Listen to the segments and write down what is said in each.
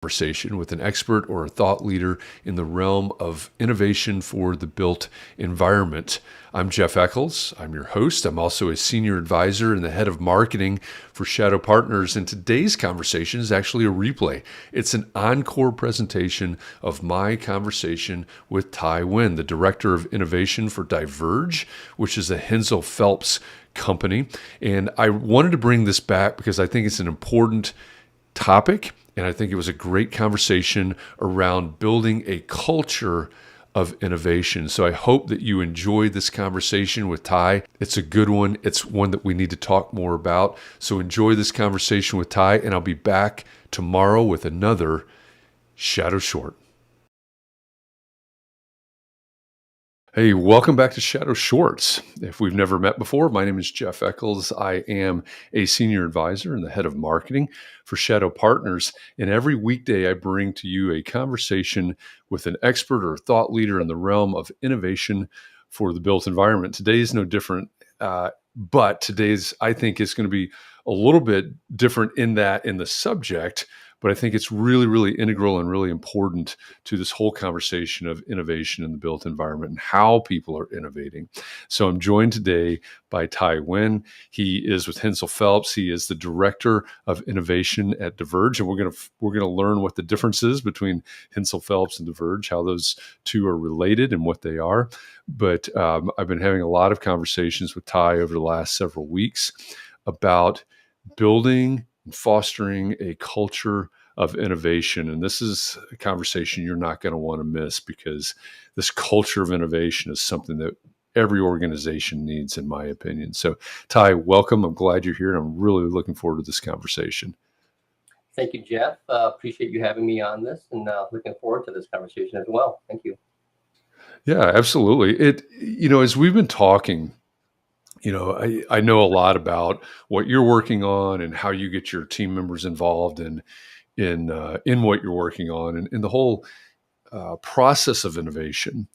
Conversation with an expert or a thought leader in the realm of innovation for the built environment. I'm Jeff Echols. I'm your host. I'm also a senior advisor and the head of marketing for Shadow Partners. And today's conversation is actually a replay. It's an encore presentation of my conversation with Nguyen, the director of innovation for DIVERGE, which is a HENSEL Phelps company. And I wanted to bring this back because I think it's an important topic. And I think it was a great conversation around building a culture of innovation. So I hope that you enjoyed this conversation with Ty. It's a good one. It's one that we need to talk more about. So enjoy this conversation with Ty, and I'll be back tomorrow with another Shadow Short. Hey, welcome back to Shadow Shorts. If we've never met before, my name is Jeff Echols. I am a senior advisor and the head of marketing for Shadow Partners. And every weekday, I bring to you a conversation with an expert or thought leader in the realm of innovation for the built environment. Today is no different, but today's, I think, is going to be a little bit different in the subject. But I think it's really, really integral and really important to this whole conversation of innovation in the built environment and how people are innovating. So I'm joined today by Nguyen. He is with HENSEL Phelps. He is the director of innovation at DIVERGE, and we're gonna learn what the difference is between HENSEL Phelps and DIVERGE, how those two are related and what they are. But I've been having a lot of conversations with Ty over the last several weeks about building and fostering a culture of innovation. And this is a conversation you're not going to want to miss, because this culture of innovation is something that every organization needs, in my opinion. So, Ty, welcome. I'm glad you're here, and I'm really looking forward to this conversation. Thank you, Jeff. Appreciate you having me on this, and looking forward to this conversation as well. Thank you. Yeah, absolutely. As we've been talking, I know a lot about what you're working on and how you get your team members involved in what you're working on, and in the whole process of innovation.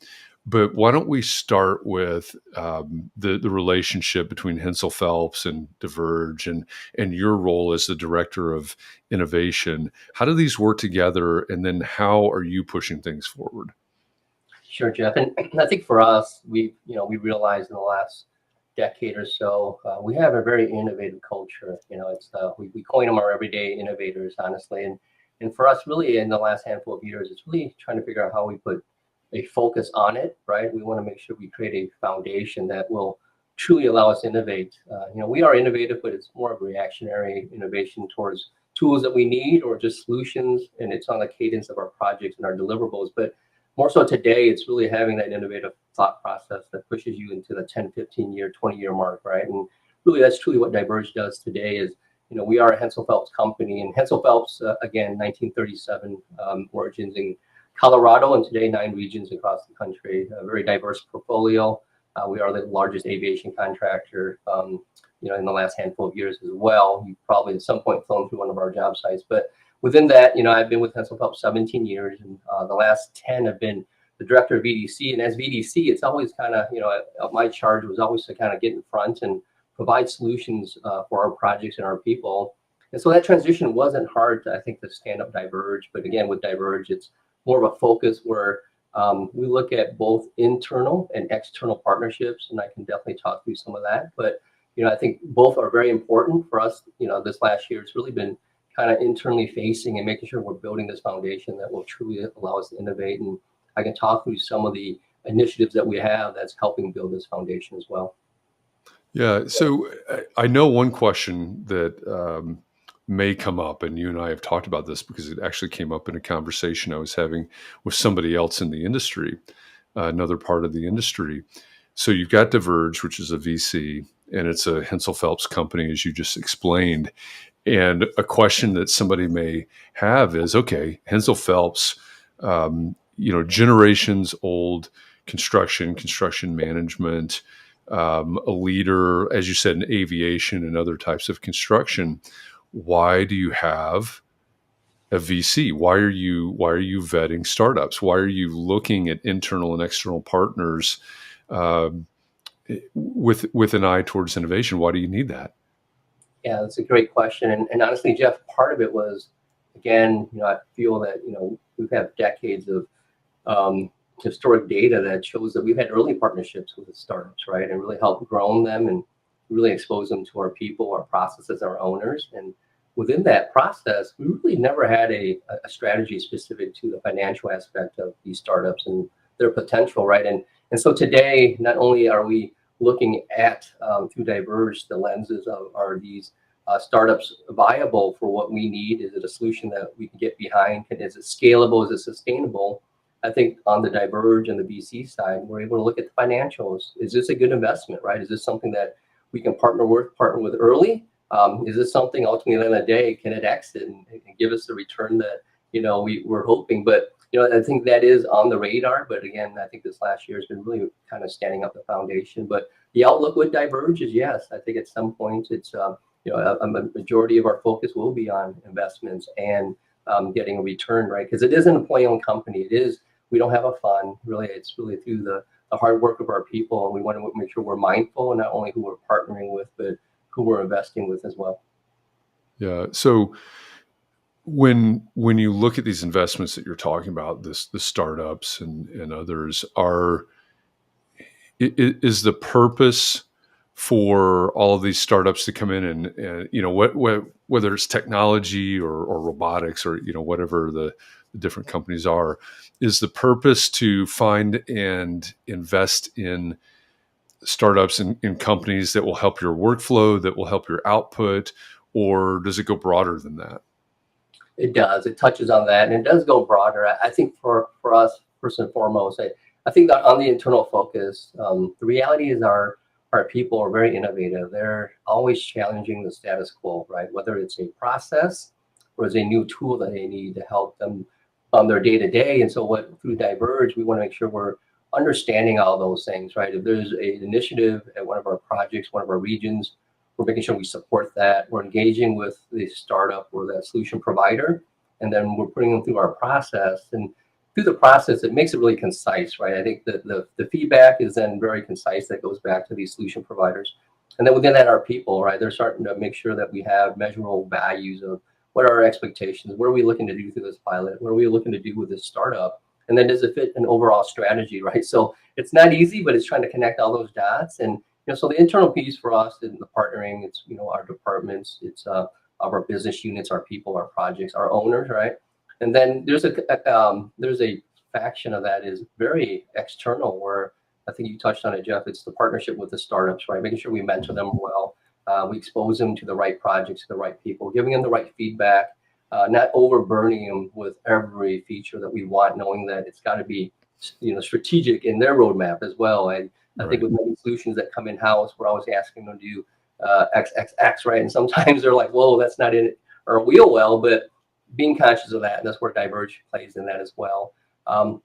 But why don't we start with the relationship between HENSEL Phelps and DIVERGE, and your role as the director of innovation? How do these work together, and then how are you pushing things forward? Sure, Jeff. And I think for us, we realized in the last decade or so, we have a very innovative culture. It's we coin them our everyday innovators, honestly. And for us, really, in the last handful of years, it's really trying to figure out how we put a focus on it, right? We want to make sure we create a foundation that will truly allow us to innovate. We are innovative, but it's more of a reactionary innovation towards tools that we need or just solutions. And it's on the cadence of our projects and our deliverables. But more so today, it's really having that innovative thought process that pushes you into the 10, 15-year, 20-year mark, right? And really, that's truly what DIVERGE does today is, we are a HENSEL Phelps company. And HENSEL Phelps, again, 1937, origins in Colorado, and today 9 regions across the country, a very diverse portfolio. We are the largest aviation contractor, in the last handful of years as well. You've probably at some point flown through one of our job sites. But within that, I've been with HENSEL Phelps 17 years, and the last 10 have been the director of VDC. And as VDC, it's always kind of, my charge was always to kind of get in front and provide solutions for our projects and our people. And so that transition wasn't hard, I think, to stand up DIVERGE. But again, with DIVERGE, it's more of a focus where we look at both internal and external partnerships, and I can definitely talk through some of that. But, I think both are very important for us. This last year, it's really been kind of internally facing and making sure we're building this foundation that will truly allow us to innovate. And I can talk through some of the initiatives that we have that's helping build this foundation as well. Yeah. So I know one question that may come up, and you and I have talked about this because it actually came up in a conversation I was having with somebody else in the industry, another part of the industry. So you've got DIVERGE, which is a VC, and it's a HENSEL Phelps company, as you just explained. And a question that somebody may have is, okay, HENSEL Phelps, generations old construction management, a leader, as you said, in aviation and other types of construction. Why do you have a VC? Why are you vetting startups? Why are you looking at internal and external partners with an eye towards innovation? Why do you need that? Yeah, that's a great question. And honestly, Jeff, part of it was, again, I feel that, we've had decades of historic data that shows that we've had early partnerships with the startups, right? And really helped grow them and really expose them to our people, our processes, our owners. And within that process, we really never had a strategy specific to the financial aspect of these startups and their potential, right? And so today, not only are we looking at through Diverge the lenses of are these startups viable for what we need? Is it a solution that we can get behind? Is it scalable? Is it sustainable? I think on the Diverge and the VC side, we're able to look at the financials. Is this a good investment, right? Is this something that we can partner with early? Is this something ultimately at the end of the day, can it exit and give us the return that, we're hoping? But, I think that is on the radar. But again, I think this last year has been really kind of standing up the foundation. But the outlook with Diverge is yes. I think at some point it's, a majority of our focus will be on investments and getting a return, right? Because it is an employee-owned company. It is, we don't have a fund. Really, it's really through the hard work of our people. And we want to make sure we're mindful and not only who we're partnering with, but who we're investing with as well. Yeah. So when you look at these investments that you're talking about, the startups and others, is the purpose for all of these startups to come in and whether it's technology or robotics or whatever the different companies are, is the purpose to find and invest in startups and in companies that will help your workflow, that will help your output, or does it go broader than that? It does. It touches on that, and it does go broader. I think for us, first and foremost, I think that on the internal focus, the reality is our people are very innovative. They're always challenging the status quo, right? Whether it's a process or it's a new tool that they need to help them on their day to day. And so, through Diverge, we want to make sure we're understanding all those things, right? If there's an initiative at one of our projects, one of our regions, we're making sure we support that. We're engaging with the startup or the solution provider, and then we're putting them through our process. And through the process, it makes it really concise, right? I think that the feedback is then very concise that goes back to these solution providers. And then within that, our people, right? They're starting to make sure that we have measurable values of what are our expectations? What are we looking to do through this pilot? What are we looking to do with this startup? And then does it fit an overall strategy, right? So it's not easy, but it's trying to connect all those dots. And so the internal piece for us in the partnering, it's our departments, it's our business units, our people, our projects, our owners, right? And then there's a faction of that is very external, where I think you touched on it, Jeff. It's the partnership with the startups, right? Making sure we mentor them well, we expose them to the right projects, to the right people, giving them the right feedback, not overburdening them with every feature that we want, knowing that it's got to be strategic in their roadmap as well. And I think with many solutions that come in house, we're always asking them to do XXX, right? And sometimes they're like, "Whoa, that's not in our wheel well." But being conscious of that, and that's where Diverge plays in that as well. And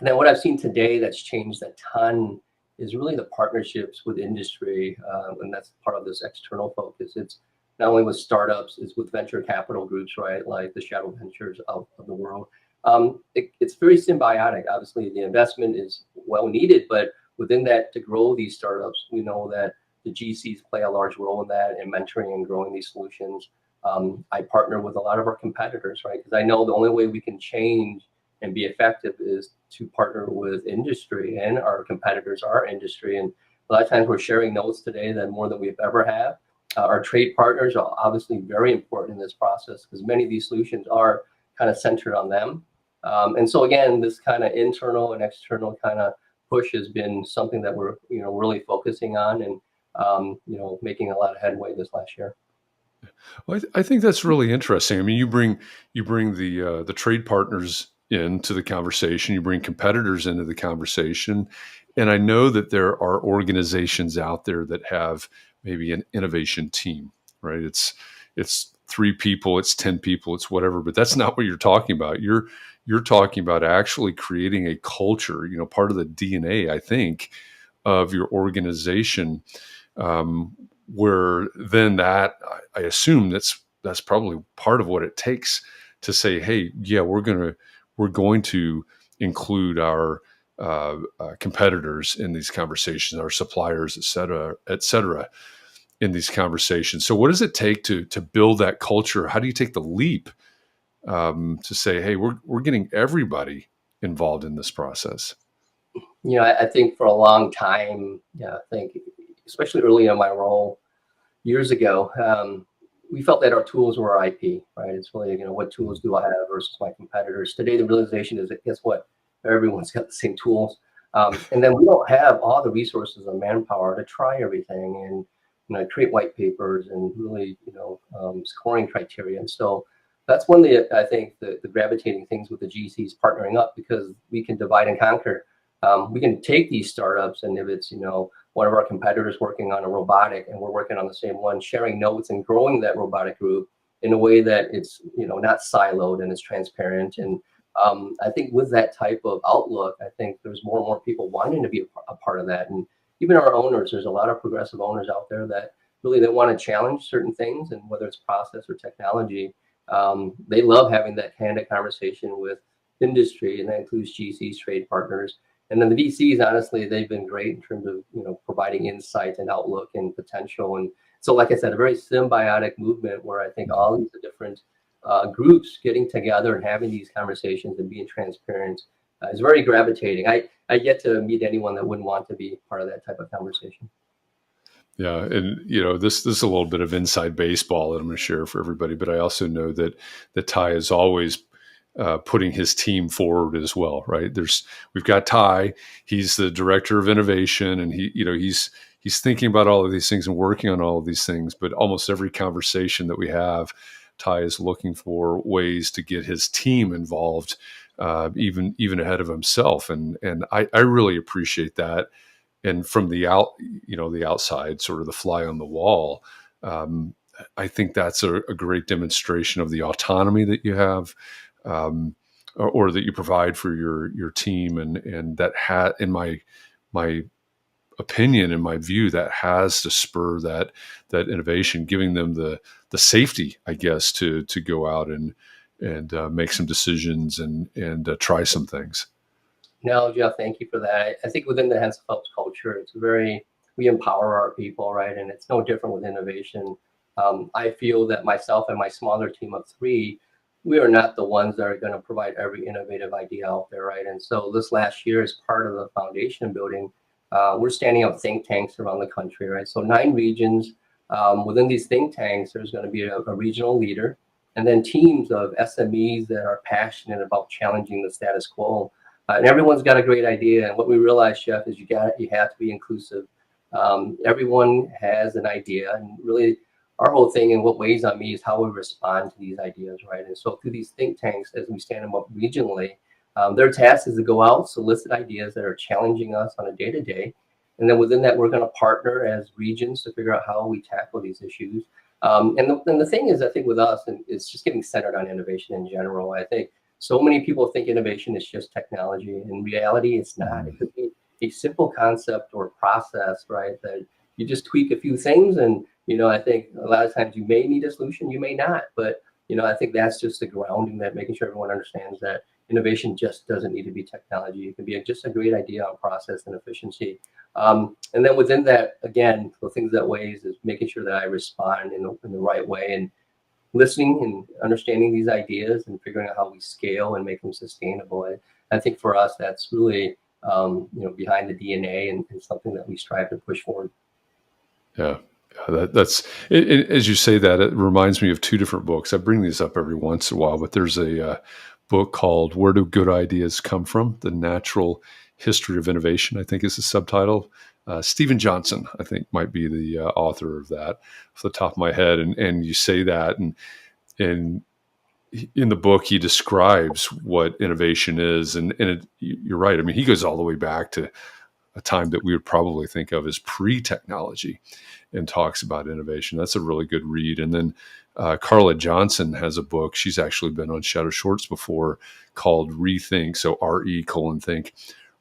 then what I've seen today that's changed a ton is really the partnerships with industry, and that's part of this external focus. It's not only with startups, it's with venture capital groups, right? Like the Shadow Ventures of the world. It's very symbiotic. Obviously, the investment is well needed, but within that, to grow these startups, we know that the GCs play a large role in that, in mentoring and growing these solutions. I partner with a lot of our competitors, right? Because I know the only way we can change and be effective is to partner with industry, and our competitors are industry. And a lot of times we're sharing notes today that more than we've ever have. Our trade partners are obviously very important in this process, because many of these solutions are kind of centered on them. And so again, this kind of internal and external kind of push has been something that we're really focusing on, and making a lot of headway this last year. Well, I think that's really interesting. I mean, you bring the trade partners into the conversation, you bring competitors into the conversation, and I know that there are organizations out there that have maybe an innovation team, right? It's 3 people, it's 10 people, it's whatever, but that's not what you're talking about. You're talking about actually creating a culture, part of the DNA, I think, of your organization, where then that, I assume that's probably part of what it takes to say, hey, yeah, we're going to include our competitors in these conversations, our suppliers, et cetera, in these conversations. So what does it take to build that culture? How do you take the leap to say, hey, we're getting everybody involved in this process? I think for a long time, I think, especially early in my role years ago, we felt that our tools were our IP, right? It's really, what tools do I have versus my competitors? Today, the realization is that, guess what? Everyone's got the same tools. And then we don't have all the resources and manpower to try everything and, create white papers and really, scoring criteria. And so that's one of the, I think, the gravitating things with the GCs partnering up, because we can divide and conquer. We can take these startups, and if it's, one of our competitors working on a robotic and we're working on the same one, sharing notes and growing that robotic group in a way that it's, not siloed and it's transparent. And I think with that type of outlook, I think there's more and more people wanting to be a part of that. And even our owners, there's a lot of progressive owners out there that really, they want to challenge certain things, and whether it's process or technology, they love having that candid conversation with industry, and that includes GCs, trade partners. And then the VCs, honestly, they've been great in terms of, providing insight and outlook and potential. And so, like I said, a very symbiotic movement where I think all these different groups getting together and having these conversations and being transparent is very gravitating. I get to meet anyone that wouldn't want to be part of that type of conversation. Yeah, and this is a little bit of inside baseball that I'm going to share for everybody, but I also know that Ty is always putting his team forward as well, right? We've got Ty. He's the director of innovation, and he's thinking about all of these things and working on all of these things. But almost every conversation that we have, Ty is looking for ways to get his team involved, even ahead of himself, and I really appreciate that. And from the outside, sort of the fly on the wall, I think that's a great demonstration of the autonomy that you have, or that you provide for your team, and that in my opinion, in my view, that has to spur that innovation, giving them the safety, I guess, to go out and make some decisions and try some things. No, Jeff, thank you for that. I think within the Hensel Phelps culture, we empower our people, right? And it's no different with innovation. I feel that myself and my smaller team of three, we are not the ones that are going to provide every innovative idea out there, right? And so this last year, as part of the foundation building, we're standing up think tanks around the country, right? So 9 regions. Within these think tanks, there's going to be a regional leader, and then teams of SMEs that are passionate about challenging the status quo. And everyone's got a great idea. And what we realize, Chef, is you have to be inclusive. Everyone has an idea, and really our whole thing and what weighs on me is how we respond to these ideas, right? And so through these think tanks, as we stand them up regionally, their task is to go out, solicit ideas that are challenging us on a day-to-day. And then within that, we're going to partner as regions to figure out how we tackle these issues. And the thing is, I think with us, and it's just getting centered on innovation in general. I think so many people think innovation is just technology. In reality, it's not. It could be a simple concept or process, right? That you just tweak a few things. And, I think a lot of times you may need a solution, you may not. But, I think that's just the grounding, that making sure everyone understands that innovation just doesn't need to be technology. It can be just a great idea on process and efficiency. And then within that, again, the things that weighs is making sure that I respond in the right way, and listening and understanding these ideas and figuring out how we scale and make them sustainable. I think for us, that's really, behind the DNA, and something that we strive to push forward. Yeah. That's as you say that, it reminds me of 2 different books. I bring these up every once in a while, but there's a book called "Where Do Good Ideas Come From? The Natural History of Innovation," I think is the subtitle. Stephen Johnson, I think, might be the author of that, off the top of my head. And you say that, and in the book, he describes what innovation is, and you're right. I mean, he goes all the way back to a time that we would probably think of as pre-technology, and talks about innovation. That's a really good read. And then Carla Johnson has a book. She's actually been on Shadow Shorts before, called Rethink. So RE:think,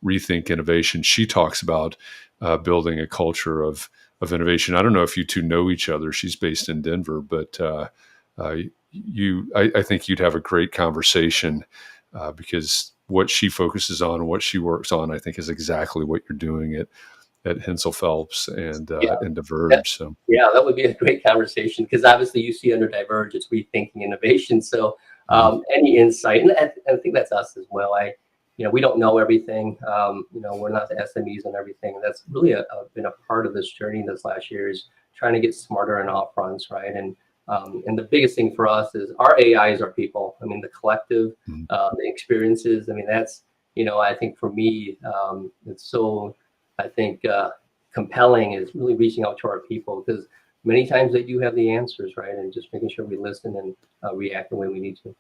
Rethink Innovation. She talks about building a culture of innovation. I don't know if you two know each other. She's based in Denver, but I think you'd have a great conversation, because what she focuses on and what she works on, I think, is exactly what you're doing at Hensel Phelps and DIVERGE. So yeah, that would be a great conversation, because obviously you see under DIVERGE, it's rethinking innovation. So Mhm. Any insight, and I think that's us as well. We don't know everything. We're not the SMEs and everything. That's really been a part of this journey this last year is trying to get smarter in all fronts, right? And the biggest thing for us is our AIs are people. I mean, the collective, Mhm. the experiences. I mean, that's, I think for me, it's so, I think, compelling is really reaching out to our people because many times they do have the answers, right? And just making sure we listen and react the way we need to.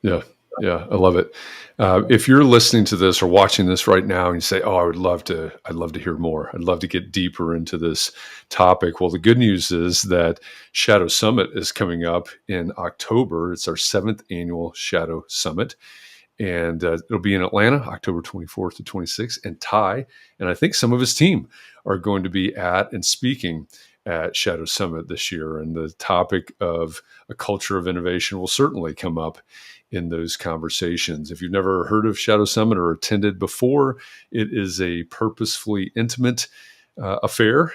Yeah. Yeah. I love it. If you're listening to this or watching this right now and you say, "Oh, I'd love to hear more. I'd love to get deeper into this topic." Well, the good news is that Shadow Summit is coming up in October. It's our 7th annual Shadow Summit. And it'll be in Atlanta, October 24th to 26th. And Ty and I think some of his team are going to be at and speaking at Shadow Summit this year. And the topic of a culture of innovation will certainly come up in those conversations. If you've never heard of Shadow Summit or attended before, it is a purposefully intimate affair.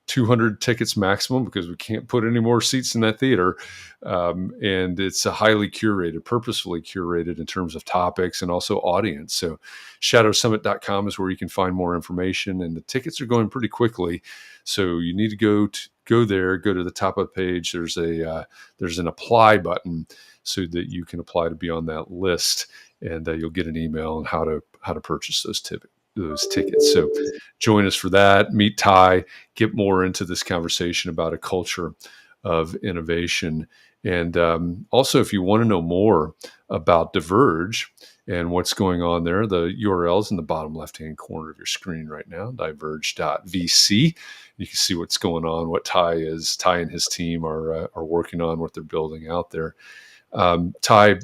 200 tickets maximum because we can't put any more seats in that theater. And it's a highly curated, purposefully curated in terms of topics and also audience. So shadowsummit.com is where you can find more information, and the tickets are going pretty quickly. So you need to go there, go to the top of the page. There's an apply button so that you can apply to be on that list, and you'll get an email on how to purchase those tickets. So join us for that. Meet Ty, get more into this conversation about a culture of innovation. And also, if you want to know more about Diverge and what's going on there, the URL's in the bottom left-hand corner of your screen right now, diverge.vc. You can see what's going on, what Ty and his team are working on, what they're building out there. Ty,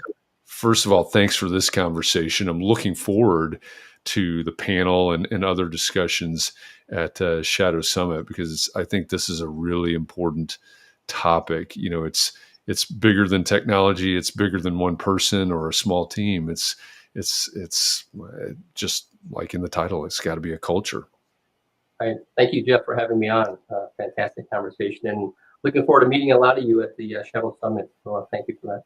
first of all, thanks for this conversation. I'm looking forward to the panel and other discussions at Shadow Summit because I think this is a really important topic. It's bigger than technology. It's bigger than one person or a small team. It's just like in the title. It's got to be a culture. Right. Thank you, Jeff, for having me on. Fantastic conversation, and looking forward to meeting a lot of you at the Shuttle Summit. So thank you for that.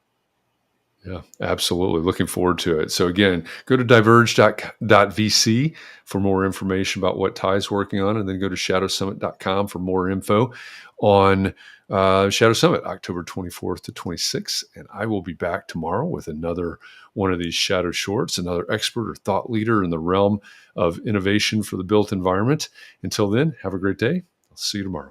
Yeah, absolutely. Looking forward to it. So again, go to diverge.vc for more information about what Ty's working on, and then go to shadowsummit.com for more info on Shadow Summit, October 24th to 26th. And I will be back tomorrow with another one of these Shadow Shorts, another expert or thought leader in the realm of innovation for the built environment. Until then, have a great day. I'll see you tomorrow.